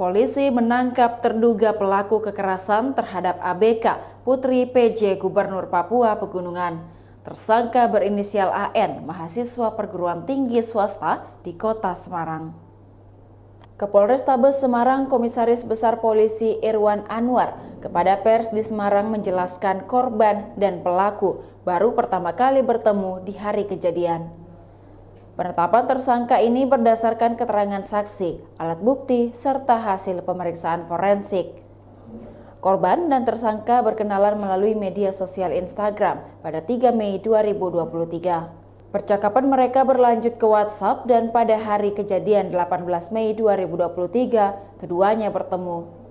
Polisi menangkap terduga pelaku kekerasan terhadap ABK, putri PJ Gubernur Papua Pegunungan. Tersangka berinisial AN, mahasiswa perguruan tinggi swasta di Kota Semarang. Kapolrestabes Semarang, Komisaris Besar Polisi Irwan Anwar kepada pers di Semarang menjelaskan korban dan pelaku baru pertama kali bertemu di hari kejadian. Penetapan tersangka ini berdasarkan keterangan saksi, alat bukti, serta hasil pemeriksaan forensik. Korban dan tersangka berkenalan melalui media sosial Instagram pada 3 Mei 2023. Percakapan mereka berlanjut ke WhatsApp dan pada hari kejadian 18 Mei 2023, keduanya bertemu.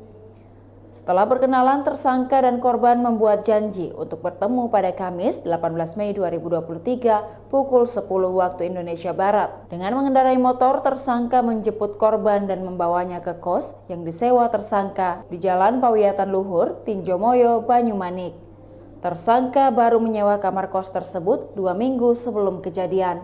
Setelah berkenalan, tersangka dan korban membuat janji untuk bertemu pada Kamis 18 Mei 2023 pukul 10 waktu Indonesia Barat. Dengan mengendarai motor, tersangka menjemput korban dan membawanya ke kos yang disewa tersangka di Jalan Pawiatan Luhur, Tinjomoyo, Banyumanik. Tersangka baru menyewa kamar kos tersebut 2 minggu sebelum kejadian.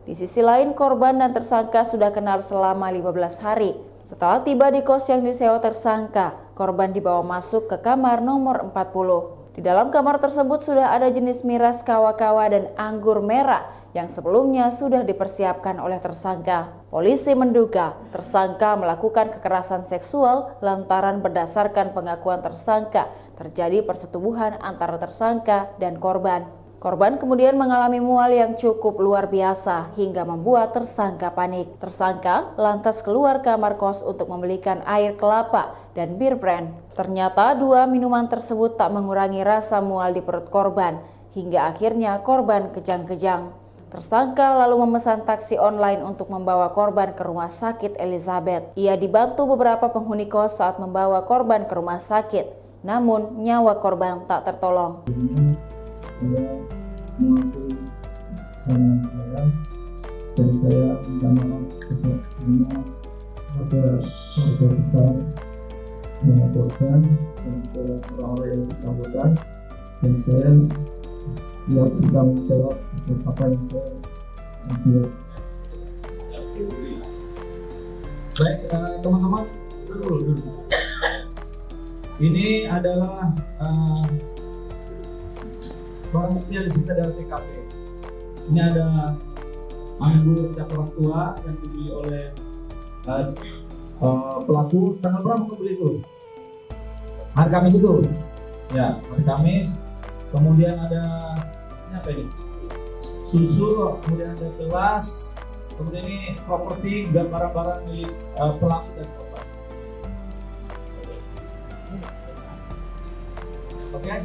Di sisi lain, korban dan tersangka sudah kenal selama 15 hari. Setelah tiba di kos yang disewa tersangka, korban dibawa masuk ke kamar nomor 40. Di dalam kamar tersebut sudah ada jenis miras kawa-kawa dan anggur merah yang sebelumnya sudah dipersiapkan oleh tersangka. Polisi menduga tersangka melakukan kekerasan seksual lantaran berdasarkan pengakuan tersangka terjadi persetubuhan antara tersangka dan korban. Korban kemudian mengalami mual yang cukup luar biasa hingga membuat tersangka panik. Tersangka lantas keluar kamar kos untuk membelikan air kelapa dan bir brand. Ternyata dua minuman tersebut tak mengurangi rasa mual di perut korban hingga akhirnya korban kejang-kejang. Tersangka lalu memesan taksi online untuk membawa korban ke rumah sakit Elizabeth. Ia dibantu beberapa penghuni kos saat membawa korban ke rumah sakit, namun nyawa korban tak tertolong. Saya mengakui kesalahan saya dan saya minta maaf sebelumnya kepada keluarga besar yang korban dan kepada orang-orang yang bersangkutan, dan saya siap bertanggung jawab atas apa yang saya buat. Baik, teman-teman, ini adalah barang bukti yang disita dari TKP. Ini ada anggur pihak orang tua yang dibeli oleh pelaku. Tanggal berapa membeli itu? Hari Kamis itu. Ya, hari Kamis. Kemudian ada ini apa ini? Susu, kemudian ada gelas, kemudian ini properti dan barang-barang milik pelaku dan korban. Oke?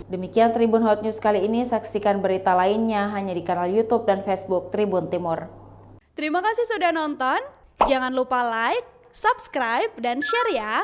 Demikian Tribun Hot News kali ini. Saksikan berita lainnya hanya di kanal YouTube dan Facebook Tribun Timur. Terima kasih sudah nonton. Jangan lupa like, subscribe, dan share ya.